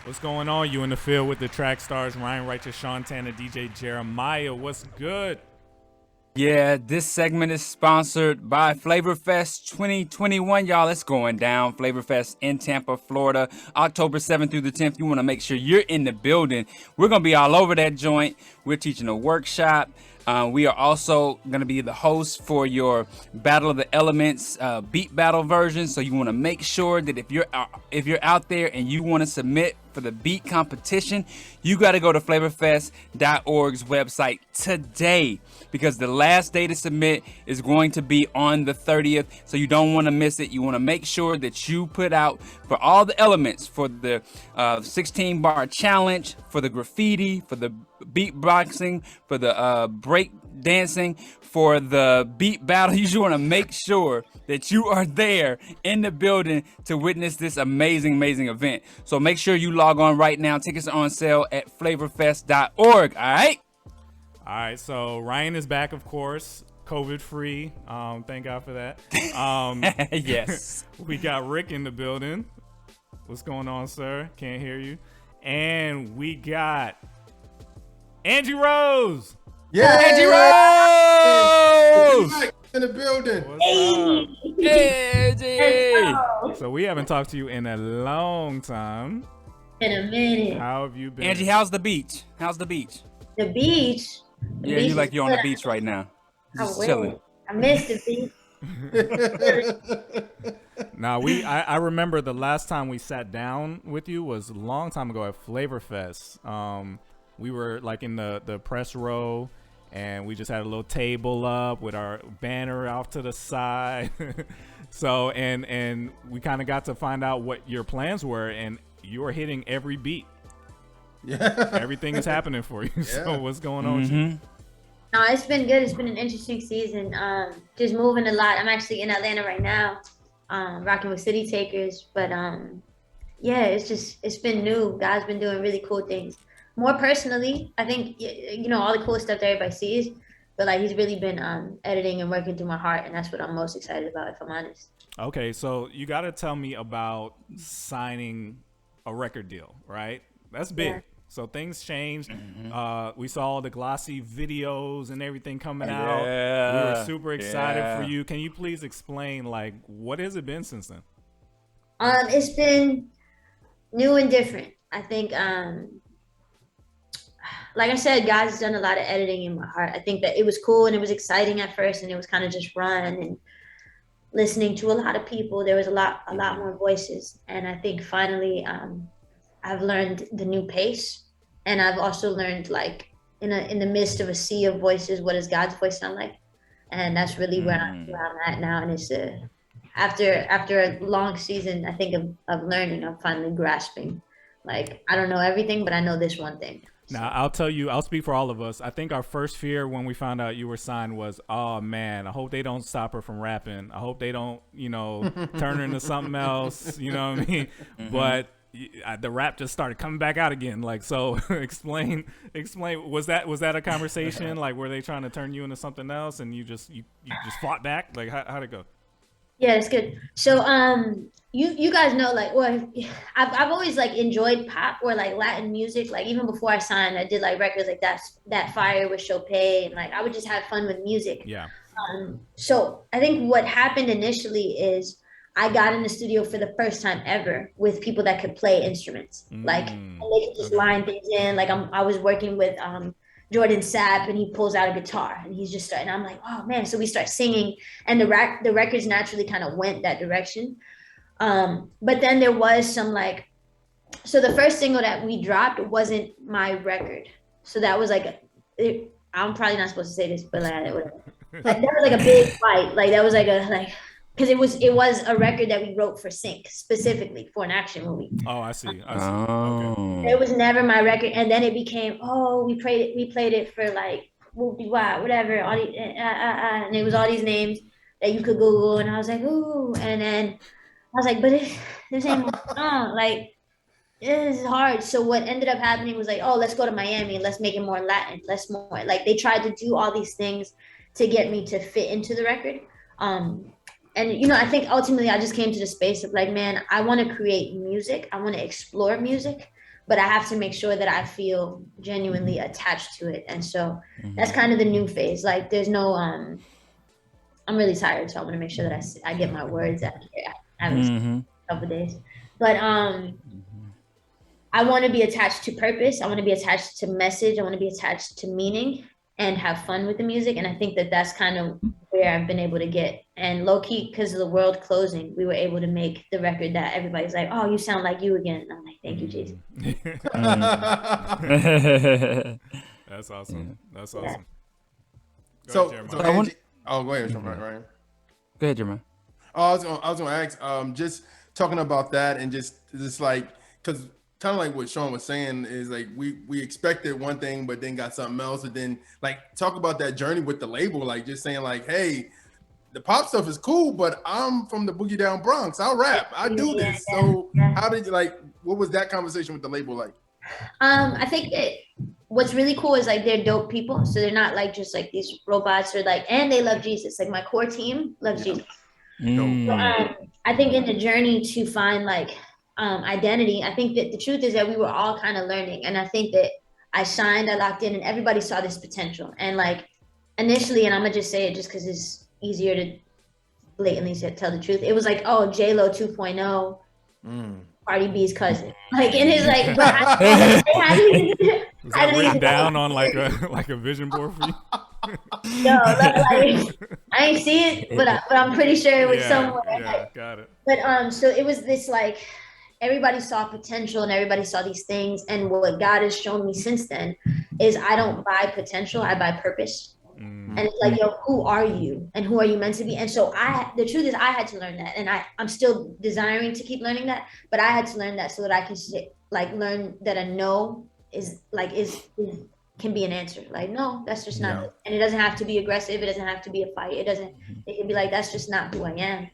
What's going on? You in the field with the Trackstarz, Ryan Righteous, Sean Tanner, DJ Jeremiah. What's good? Yeah, this segment is sponsored by Flavorfest 2021. Y'all, it's going down. Flavorfest in Tampa, Florida, October 7th through the 10th. You want to make sure you're in the building. We're going to be all over that joint. We're teaching a workshop. We are also going to be the host for your Battle of the Elements beat battle version. So you want to make sure that if you're out there and you want to submit for the beat competition, you got to go to flavorfest.org's website today, because the last day to submit is going to be on the 30th. So you don't want to miss it. You want to make sure that you put out for all the elements, for the 16 bar challenge, for the graffiti, for the beatboxing, for the break dancing, for the beat battle. You just want to make sure that you are there in the building to witness this amazing event. So make sure you log on right now. Tickets are on sale at flavorfest.org. All right. All right. So Ryan is back, of course, COVID free. Thank God for that. Yes. We got Rick in the building. What's going on, sir? Can't hear you. And we got Angie Rose. Yeah, Angie Rose in the building. What's up? So we haven't talked to you in a long time. In a minute. How have you been? Angie, how's the beach? How's the beach? The beach. Yeah, you like you're on the beach right now. Just chilling. I missed the beach. Now I remember the last time we sat down with you was a long time ago at Flavorfest. We were like in the press row, and we just had a little table up with our banner off to the side. So and we kind of got to find out what your plans were, and you are hitting every beat. Yeah. Everything is happening for you. Yeah. So what's going on with Mm-hmm. you? No, it's been good. It's been an interesting season. Just moving a lot. I'm actually in Atlanta right now, rocking with City Takers. But yeah, it's been new. God's been doing really cool things. More personally, I think, you know, all the cool stuff that everybody sees, but like he's really been editing and working through my heart, and that's what I'm most excited about, if I'm honest. Okay, so you got to tell me about signing a record deal, right? That's big. Yeah. So things changed. Mm-hmm. We saw the glossy videos and everything coming out. We were super excited for you. Can you please explain, like, what has it been since then? It's been new and different. I think, like I said, God's done a lot of editing in my heart. I think that it was cool and it was exciting at first, and it was kind of just run and listening to a lot of people. There was a lot more voices, and I think finally, I've learned the new pace, and I've also learned, like, in the midst of a sea of voices, what does God's voice sound like? And that's really where I'm at now. And it's after a long season, I think of learning, I'm finally grasping. Like, I don't know everything, but I know this one thing. Now, I'll speak for all of us. I think our first fear when we found out you were signed was, oh man, I hope they don't stop her from rapping. I hope they don't, turn her into something else. You know what I mean? Mm-hmm. But the rap just started coming back out again. Like, so explain. Was that a conversation? Like, were they trying to turn you into something else, and you just fought back? Like, how'd it go? Yeah, that's good. So, you guys know, like, well, I've always like enjoyed pop or like Latin music. Like, even before I signed, I did like records like that Fire with Chopin, and like I would just have fun with music. Yeah. So I think what happened initially is I got in the studio for the first time ever with people that could play instruments, like, and they could just line things in. Like, I was working with Jordan Sapp, and he pulls out a guitar and he's just starting. I'm like, oh man. So we start singing, and the records naturally kind of went that direction. But then there was some so the first single that we dropped wasn't my record. So that was like, I'm probably not supposed to say this, but whatever. That was like a big fight. Like, that was because it was a record that we wrote for Sync, specifically for an action movie. Oh, I see. Oh. Okay. It was never my record, and then it became, we played it for like whoopie wah, whatever, all these, and it was all these names that you could Google, and I was like, ooh, and then I was like, but this ain't my song, like, this is hard. So what ended up happening was like, oh, let's go to Miami and let's make it more Latin, like, they tried to do all these things to get me to fit into the record. And, I think ultimately I just came to the space of like, man, I want to create music. I want to explore music, but I have to make sure that I feel genuinely attached to it. And so that's kind of the new phase. Like there's no, I'm really tired, so I'm gonna make sure that I get my words out here. I haven't slept a couple days, but I want to be attached to purpose. I want to be attached to message. I want to be attached to meaning and have fun with the music. And I think that that's kind of where I've been able to get. And low key, because of the world closing, we were able to make the record that everybody's like, "Oh, you sound like you again." And I'm like, "Thank you, Jesus." That's awesome. That's awesome. Yeah. Go ahead, So Jeremiah. Angie, oh, go ahead, Ryan. Go ahead, Jeremiah. Oh, I was gonna ask, just talking about that and just like, because kind of like what Sean was saying is like we expected one thing, but then got something else, and then like talk about that journey with the label, like just saying like, hey, the pop stuff is cool, but I'm from the Boogie Down Bronx. I'll rap. I do this. So how did you like? What was that conversation with the label like? I think what's really cool is like they're dope people, so they're not like just like these robots or like, and they love Jesus. Like my core team loves Jesus. So, I think in the journey to find like identity, I think that the truth is that we were all kind of learning, and I think that I shined, I locked in, and everybody saw this potential. And like initially, and I'm gonna just say it just because it's easier to blatantly tell the truth. It was like, oh, J-Lo 2.0, Cardi B's cousin, like, and it's like, but Is that written down on like a vision board for you? No, like I ain't see it, but I'm pretty sure it was somewhere. Yeah, got it. But so it was this like everybody saw potential and everybody saw these things, and what God has shown me since then is I don't buy potential, I buy purpose. And it's like, yo, who are you and who are you meant to be? And so the truth is I had to learn that, and I'm still desiring to keep learning that, but I had to learn that so that I can like learn that a no is can be an answer. Like, no, that's just not it. And it doesn't have to be aggressive. It doesn't have to be a fight. It can be like, that's just not who I am.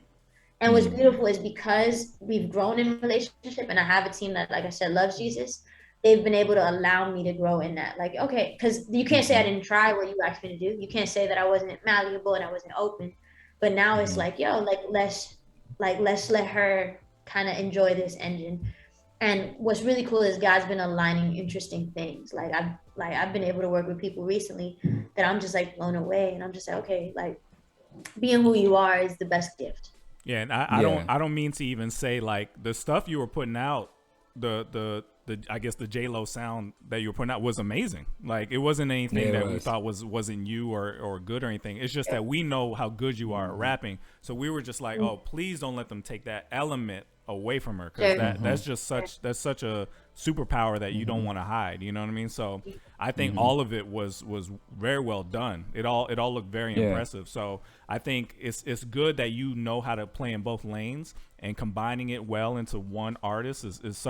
And what's beautiful is because we've grown in relationship and I have a team that, like I said, loves Jesus, they've been able to allow me to grow in that. Like, okay, because you can't say I didn't try what you asked me to do. You can't say that I wasn't malleable and I wasn't open. But now it's like, yo, let's let her kind of enjoy this engine. And what's really cool is God's been aligning interesting things. Like I've been able to work with people recently that I'm just like blown away, and I'm just like, okay, like being who you are is the best gift. Yeah, and I don't mean to even say like the stuff you were putting out, the I guess the J-Lo sound that you were putting out was amazing. Like it wasn't anything that we thought wasn't you or good or anything. It's just that we know how good you are at rapping, so we were just like, oh, please don't let them take that element away from her, because that's just such a superpower that you don't want to hide, you know what I mean? So I think all of it was very well done. It all looked very impressive. So I think it's good that you know how to play in both lanes, and combining it well into one artist is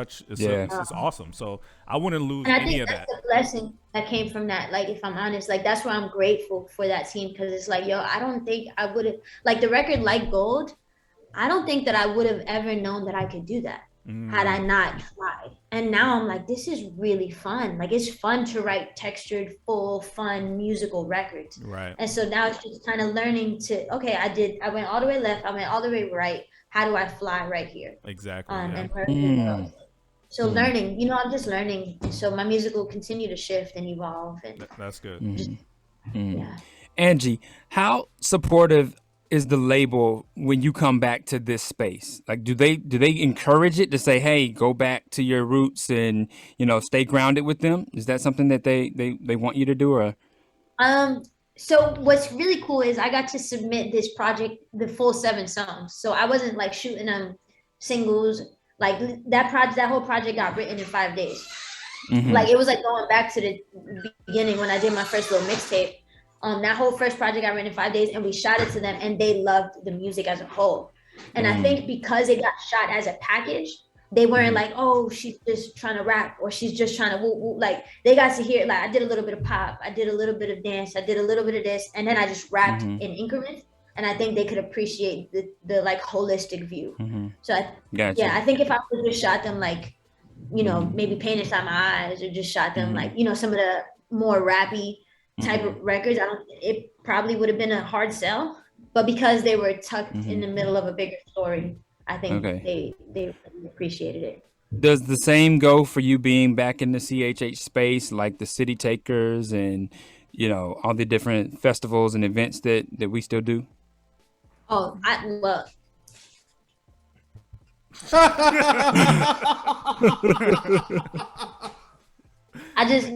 awesome. So I wouldn't lose any of that. The blessing that came from that, like if I'm honest, like that's why I'm grateful for that team, because it's like, yo, I don't think I would have, like the record Like Gold, I don't think that I would have ever known that I could do that had I not tried. And now I'm like, this is really fun. Like it's fun to write textured, full, fun musical records. Right. And so now it's just kind of learning to, okay, I went all the way left, I went all the way right. How do I fly right here? Exactly. So learning, I'm just learning. So my music will continue to shift and evolve. And that's good. Yeah. Angie, how supportive is the label when you come back to this space? Like, do they encourage it to say, hey, go back to your roots and, stay grounded with them? Is that something that they want you to do, or? So what's really cool is I got to submit this project, the full 7 songs. So I wasn't like shooting them singles. Like that whole project got written in 5 days. Like it was like going back to the beginning when I did my first little mixtape. That whole first project I ran in 5 days, and we shot it to them, and they loved the music as a whole. And I think because it got shot as a package, they weren't like, oh, she's just trying to rap, or she's just trying to woo woo. Like they got to hear, like I did a little bit of pop, I did a little bit of dance, I did a little bit of this, and then I just rapped in increments. And I think they could appreciate the like holistic view. So I think if I would just shot them like, maybe Pain Inside My Eyes, or just shot them like, some of the more rappy type of records, it probably would have been a hard sell, but because they were tucked in the middle of a bigger story, I think they appreciated it. Does the same go for you being back in the CHH space, like the City Takers and, all the different festivals and events that we still do? Oh, well, I just,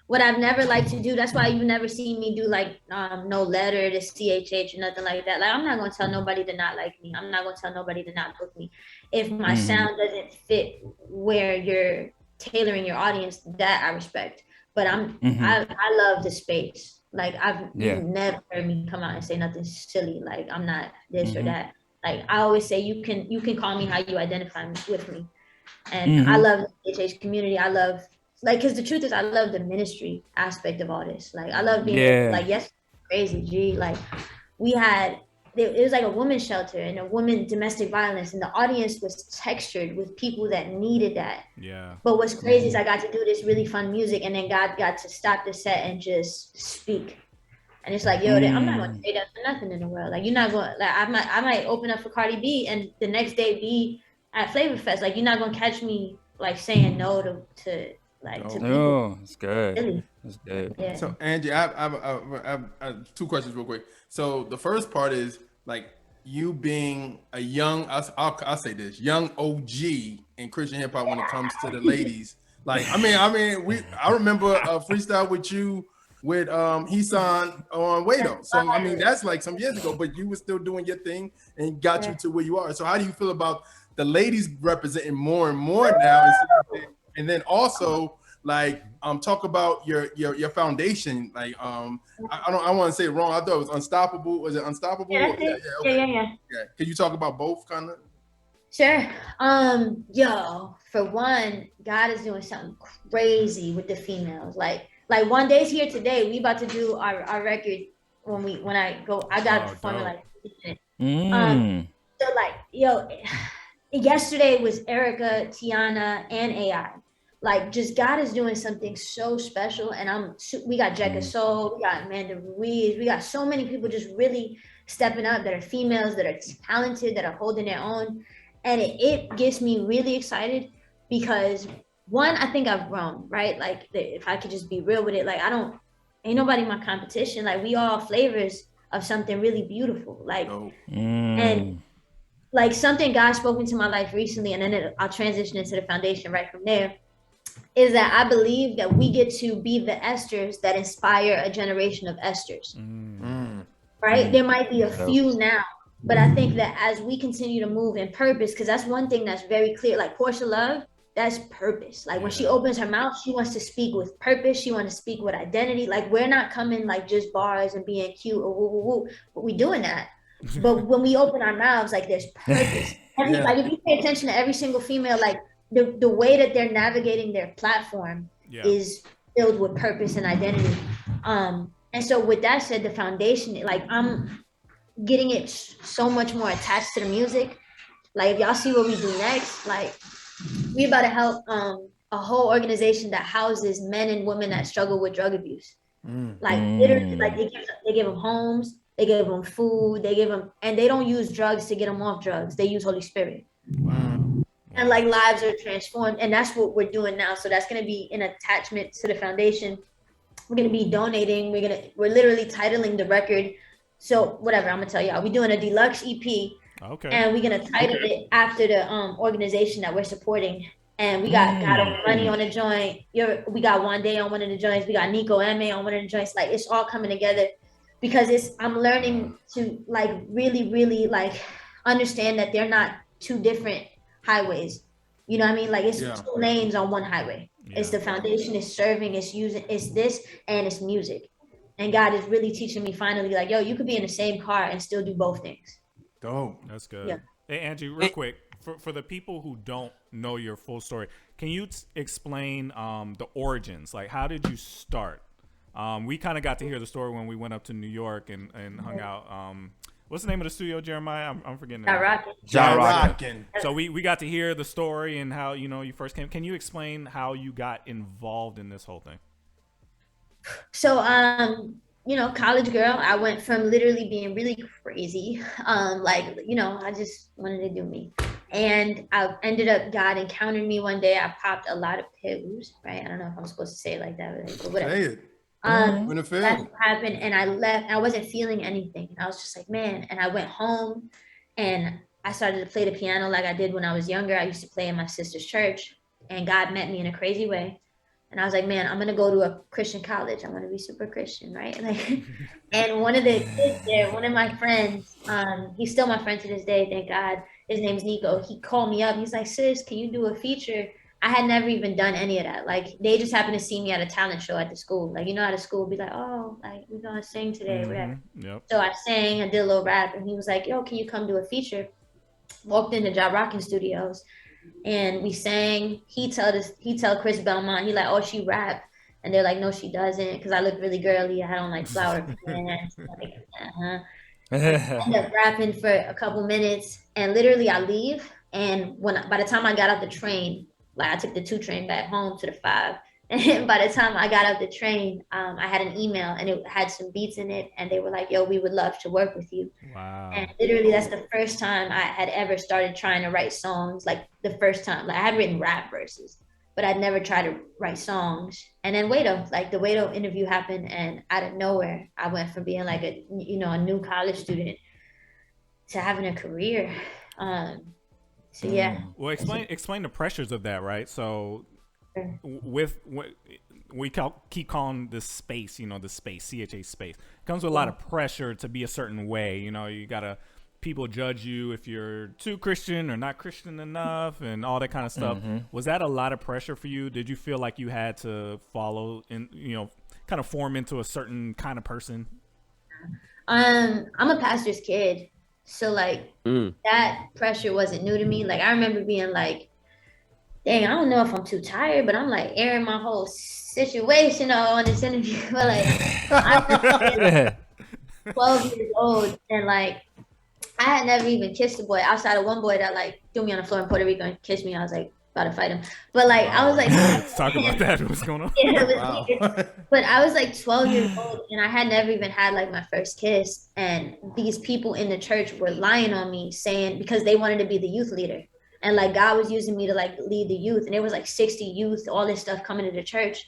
what I've never liked to do, that's why you never seen me do like no letter to CHH or nothing like that. Like, I'm not gonna tell nobody to not like me. I'm not gonna tell nobody to not book me. If my sound doesn't fit where you're tailoring your audience, that I respect. But I love the space. Like, you've never heard me come out and say nothing silly. Like, I'm not this or that. Like, I always say you can call me how you identify with me. And I love the CHH community. I love, like, because the truth is, I love the ministry aspect of all this. Like, I love being like, yes, crazy G. Like, it was like a women's shelter and a woman domestic violence, and the audience was textured with people that needed that. Yeah. But what's crazy is I got to do this really fun music, and then God got to stop the set and just speak. And it's like, yo, I'm not going to say that for nothing in the world. Like, you're not going, like, I might open up for Cardi B and the next day be at Flavorfest. Like, you're not going to catch me like saying no to people. Oh, that's good. Really? That's good. Yeah. So Angie, I have two questions real quick. So the first part is like you being a young, I'll say this, young OG in Christian hip hop when it comes to the ladies. Like, I remember a freestyle with you with Hesan on Wado. So I mean, that's like some years ago, but you were still doing your thing and got you to where you are. So how do you feel about the ladies representing more and more now? And then also like talk about your foundation. Like I want to say it wrong. I thought it was Unstoppable. Was it Unstoppable? Yeah. Can you talk about both kind of? Sure. Yo, for one, God is doing something crazy with the females. Like one day's here today. We about to do our record when I got to perform in like so like, yo, yesterday was Erica, Tiana, and AI. Like, just God is doing something so special, and we got Jekka Soul, we got Amanda Ruiz, we got so many people just really stepping up that are females, that are talented, that are holding their own, and it gets me really excited because one, I think I've grown, right? Like, if I could just be real with it, like, ain't nobody my competition. Like, we all flavors of something really beautiful. Like, and like something God spoke into my life recently, and then I'll transition into the foundation right from there, is that I believe that we get to be the Esthers that inspire a generation of Esthers. Right? There might be a few now, but I think that as we continue to move in purpose, because that's one thing that's very clear, like Portia Love, that's purpose. Like when she opens her mouth, she wants to speak with purpose. She wants to speak with identity. Like, we're not coming like just bars and being cute or woo woo woo, but we doing that. But when we open our mouths, like, there's purpose. Like, if you pay attention to every single female, like the way that they're navigating their platform is filled with purpose and identity. And so with that said, the foundation, like, I'm getting it so much more attached to the music. Like, if y'all see what we do next, like, we about to help a whole organization that houses men and women that struggle with drug abuse. Like, literally, like, they give them homes, they give them food, and they don't use drugs to get them off drugs. They use Holy Spirit. And like, lives are transformed, and that's what we're doing now. So that's going to be an attachment to the foundation. We're going to be donating. We're literally titling the record. So whatever, I'm gonna tell y'all, we're doing a deluxe EP. Okay. And we're gonna title it after the organization that we're supporting. And we got Money on the joint. We got One Day on one of the joints. We got Nico M.A. on one of the joints. Like, it's all coming together because I'm learning to like really, really like understand that they're not two different highways. You know what I mean? Like, it's two lanes on one highway. It's the foundation, it's serving, it's this, and it's music. And God is really teaching me finally, like, yo, you could be in the same car and still do both things. Dope. That's good. Yeah. Hey, Angie, real quick, for the people who don't know your full story, can you explain the origins? Like, how did you start? We kind of got to hear the story when we went up to New York and hung out. What's the name of the studio, Jeremiah? I'm forgetting. Rockin'. So we got to hear the story and how, you first came. Can you explain how you got involved in this whole thing? So, college girl, I went from literally being really crazy. I just wanted to do me. And I ended up, God encountered me one day. I popped a lot of pills, right? I don't know if I'm supposed to say it like that, but whatever. Say it. That's In the what field. happened. And I left. I wasn't feeling anything. And I was just like, man. And I went home and I started to play the piano like I did when I was younger. I used to play in my sister's church. And God met me in a crazy way. And I was like, man, I'm gonna go to a Christian college. I'm gonna be super Christian, right? Like, and one of the kids there, one of my friends, he's still my friend to this day, thank God. His name's Nico. He called me up. He's like, sis, can you do a feature? I had never even done any of that. Like, they just happened to see me at a talent show at the school. Like, you know, at a school, be like, oh, like, we're gonna sing today, whatever. Yep. So I sang, I did a little rap, and he was like, yo, can you come do a feature? Walked into Job Rocking Studios, and we sang. He tell Chris Belmont, he like, oh, she rap. And they're like, no, she doesn't, because I look really girly. I had on like flower pants. Like, I ended up rapping for a couple minutes, and literally I leave. And by the time I got off the train, like I took the 2 train back home to the 5. And by the time I got off the train, I had an email and it had some beats in it. And they were like, yo, we would love to work with you. Wow. And literally that's the first time I had ever started trying to write songs. Like the first time, like I had written rap verses, but I'd never tried to write songs. And then the Wado interview happened, and out of nowhere, I went from being like a new college student to having a career. So yeah. Well, explain the pressures of that, right? So with we keep calling this space, the space, CHA space, it comes with a lot of pressure to be a certain way. You gotta, people judge you if you're too Christian or not Christian enough and all that kind of stuff. Was that a lot of pressure for you? Did you feel like you had to follow and, kind of form into a certain kind of person? I'm a pastor's kid. So like that pressure wasn't new to me. Like I remember being like, dang, I don't know if I'm too tired, but I'm like airing my whole situation on this interview. But like I'm 12 years old, and like I had never even kissed a boy outside of one boy that like threw me on the floor in Puerto Rico and kissed me. I was like about to fight him. But like I was like Let's talk about that. What's going on? Yeah, it was weird. But I was like 12 years old and I had never even had like my first kiss. And these people in the church were lying on me, saying because they wanted to be the youth leader. And like God was using me to like lead the youth. And it was like 60 youth, all this stuff coming to the church.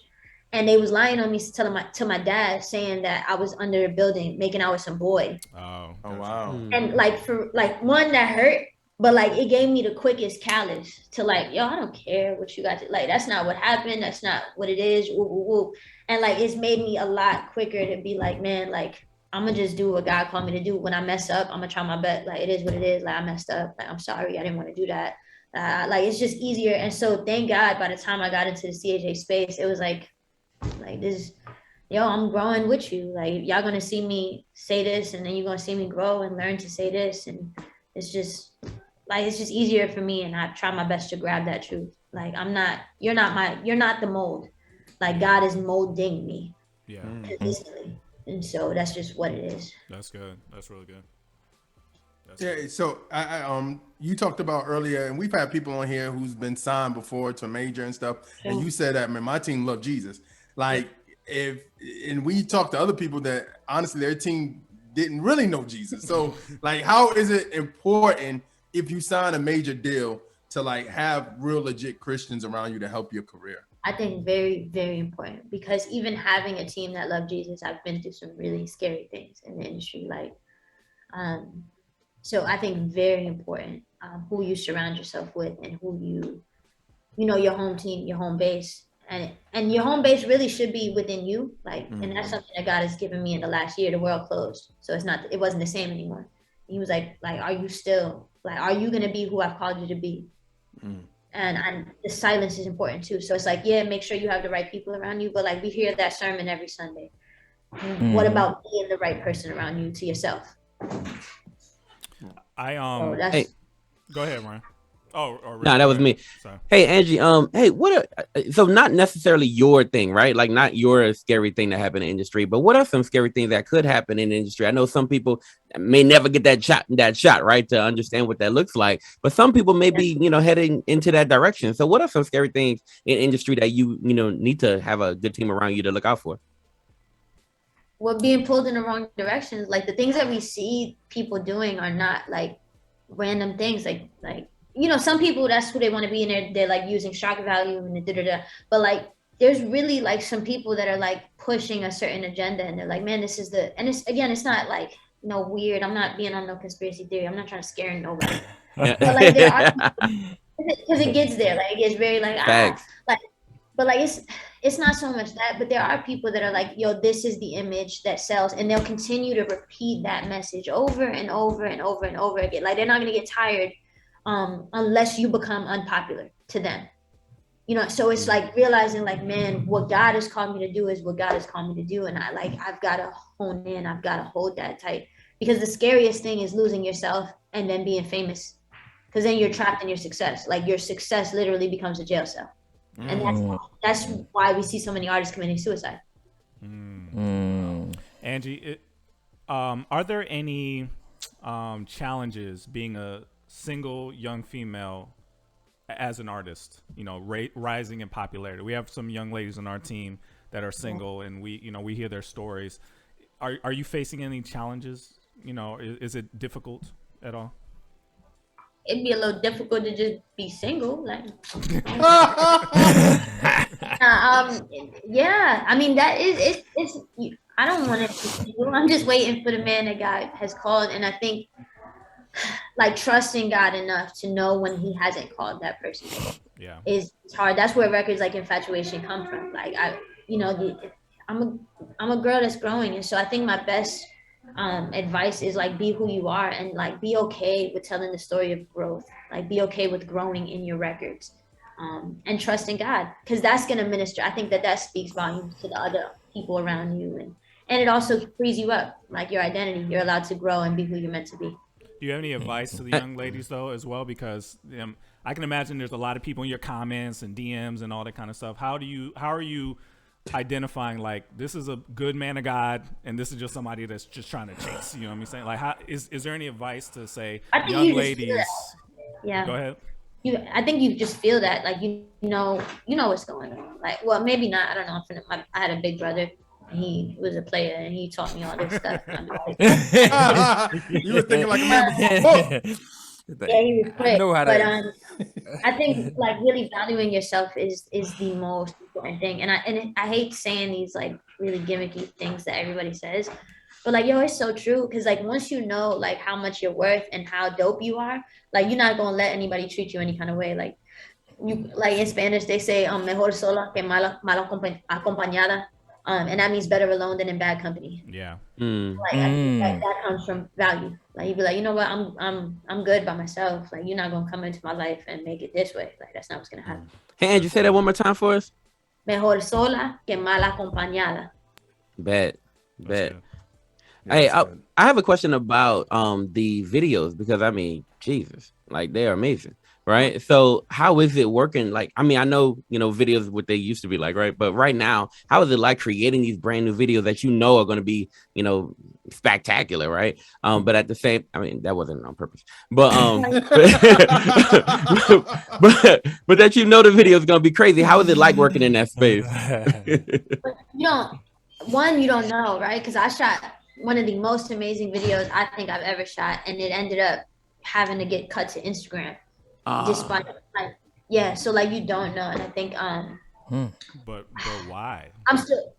And they was lying on me, telling my dad, saying that I was under a building making out with some boy. Oh wow. And like for like one, that hurt. But like it gave me the quickest callous to like, yo, I don't care what you got to like. That's not what happened. That's not what it is. Woo, woo, woo. And like it's made me a lot quicker to be like, man, like I'm gonna just do what God called me to do. When I mess up, I'm gonna try my best. Like it is what it is. Like I messed up. Like I'm sorry. I didn't want to do that. Like it's just easier. And so thank God by the time I got into the CHA space, it was like this, yo, I'm growing with you. Like y'all gonna see me say this, and then you're gonna see me grow and learn to say this. And it's just easier for me, and I try my best to grab that truth. Like you're not the mold. Like God is molding me. Yeah. Consistently. And so that's just what it is. That's good. That's really good. Yeah, so I you talked about earlier, and we've had people on here who's been signed before to a major and stuff, and you said that, man, my team loved Jesus. Like and we talked to other people that honestly their team didn't really know Jesus. So like, how is it important if you sign a major deal to like have real legit Christians around you to help your career? I think very, very important, because even having a team that loved Jesus, I've been through some really scary things in the industry. Like, so I think very important who you surround yourself with and who your home team, your home base, and your home base really should be within you. Like, and that's something that God has given me in the last year. The world closed, so it wasn't the same anymore. He was like, are you still like, are you gonna be who I've called you to be? And the silence is important too. So it's like, yeah, make sure you have the right people around you. But like we hear that sermon every Sunday. What about being the right person around you to yourself? Go ahead, Ryan. No, that was me. Sorry. Hey, Angie. So not necessarily your thing, right? Like not your scary thing that happened in the industry, but what are some scary things that could happen in the industry? I know some people may never get that shot, right, to understand what that looks like. But some people may be, heading into that direction. So what are some scary things in industry that you need to have a good team around you to look out for? Well, being pulled in the wrong directions, like the things that we see people doing are not like random things. Like you know, some people that's who they want to be, and they're like using shock value and da da da. But like, there's really like some people that are like pushing a certain agenda, and they're like, man, this is the, and it's again, it's not like weird. I'm not being on no conspiracy theory. I'm not trying to scare nobody. But like there are, because it gets there, like it gets very like Facts. like, but like it's not so much that, but there are people that are like, yo, this is the image that sells, and they'll continue to repeat that message over and over and over and over again. Like they're not gonna get tired unless you become unpopular to them. You know, so it's like realizing like, man, what God has called me to do is what God has called me to do. And I've got to hone in, I've got to hold that tight, because the scariest thing is losing yourself and then being famous, because then you're trapped in your success. Like your success literally becomes a jail cell. And that's why we see so many artists committing suicide. Angie, are there any challenges being a single young female as an artist, you know, rising in popularity? We have some young ladies on our team that are single, and we hear their stories. Are you facing any challenges? You know, is it difficult at all? It'd be a little difficult to just be single, like. Yeah, I mean that is it's. I don't want to. I'm just waiting for the man that God has called, and I think like trusting God enough to know when He hasn't called that person. Yeah, is hard. That's where records like Infatuation come from. Like I'm a girl that's growing, and so I think my best advice is like be who you are, and like be okay with telling the story of growth. Like be okay with growing in your records, and trusting God, because that's gonna minister. I think that speaks volumes to the other people around you, and it also frees you up, like your identity. You're allowed to grow and be who you're meant to be. Do you have any advice to the young ladies though as well? Because I can imagine there's a lot of people in your comments and DMs and all that kind of stuff. How are you identifying like this is a good man of God and this is just somebody that's just trying to chase? You know what I'm saying? Like, how is there any advice to say young ladies? Yeah. Go ahead. I think you just feel that, like you know what's going on. Like, well, maybe not. I don't know. I had a big brother. He was a player, and he taught me all this stuff. You were thinking like a man before. Yeah, he was quick. But I think like really valuing yourself is the most important thing. And I hate saying these like really gimmicky things that everybody says, but like, yo, it's so true. Because like once you know like how much you're worth and how dope you are, like you're not gonna let anybody treat you any kind of way. Like you, like in Spanish they say mejor sola que mal acompañada. And that means better alone than in bad company. Yeah. Like I think that comes from value. Like you'd be like, you know what, I'm good by myself. Like you're not gonna come into my life and make it this way. Like that's not what's gonna happen. Hey, Andrew, say that one more time for us. Mejor sola que mal acompañada. Bet. Hey, I have a question about the videos, because I mean, Jesus, like they are amazing, right? So how is it working? Like, I mean, I know, videos what they used to be like, right? But right now, how is it like creating these brand new videos that are going to be, spectacular, right? But at the same, I mean, that wasn't on purpose, but but that the video is going to be crazy. How is it like working in that space? But you don't know, right? Because I shot one of the most amazing videos I think I've ever shot, and it ended up having to get cut to Instagram. Despite like, yeah, so like you don't know, and I think but why? I'm still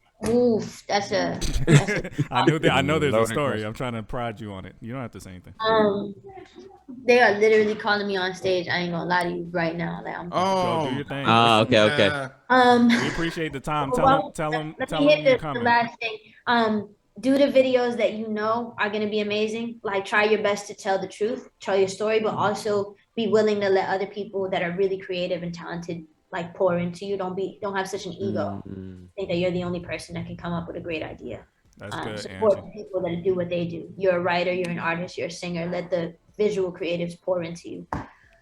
that's a I know there's a story. I'm trying to prod you on it. You don't have to say anything. They are literally calling me on stage. I ain't gonna lie to you right now. Like I'm Go do your thing. Okay. We appreciate the time. Tell them let me hit the last thing. Do the videos that are going to be amazing. Like try your best to tell the truth, tell your story, but also be willing to let other people that are really creative and talented like pour into you. Don't have such an ego. Think that you're the only person that can come up with a great idea. That's good. Support Angie. people that do what they do. You're a writer, you're an artist, you're a singer. Let the visual creatives pour into you.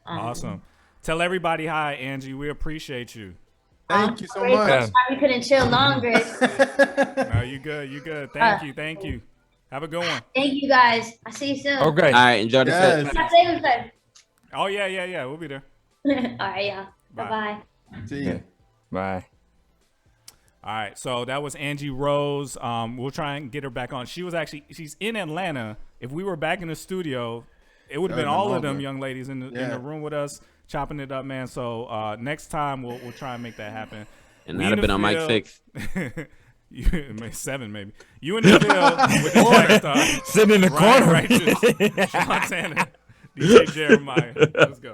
Awesome. Tell everybody hi, Angie. We appreciate you. Thank you so much. Sorry we couldn't chill longer. No, you good. Thank you. Have a good one. Thank you guys. I'll see you soon. Okay. All right, enjoy the set. Oh yeah. We'll be there. All right, y'all. Bye-bye. See you. Bye. All right, so that was Angie Rose. We'll try and get her back on. She's in Atlanta. If we were back in the studio, it would have been That would've all been of them longer. young ladies in the room with us, chopping it up, man. So next time we'll try and make that happen. And that'd have been on mic 6. You 7 maybe. You in the field with the Trackstar. Sitting in the Ryan corner. Righteous, Sean Tanner, DJ Jeremiah. Let's go.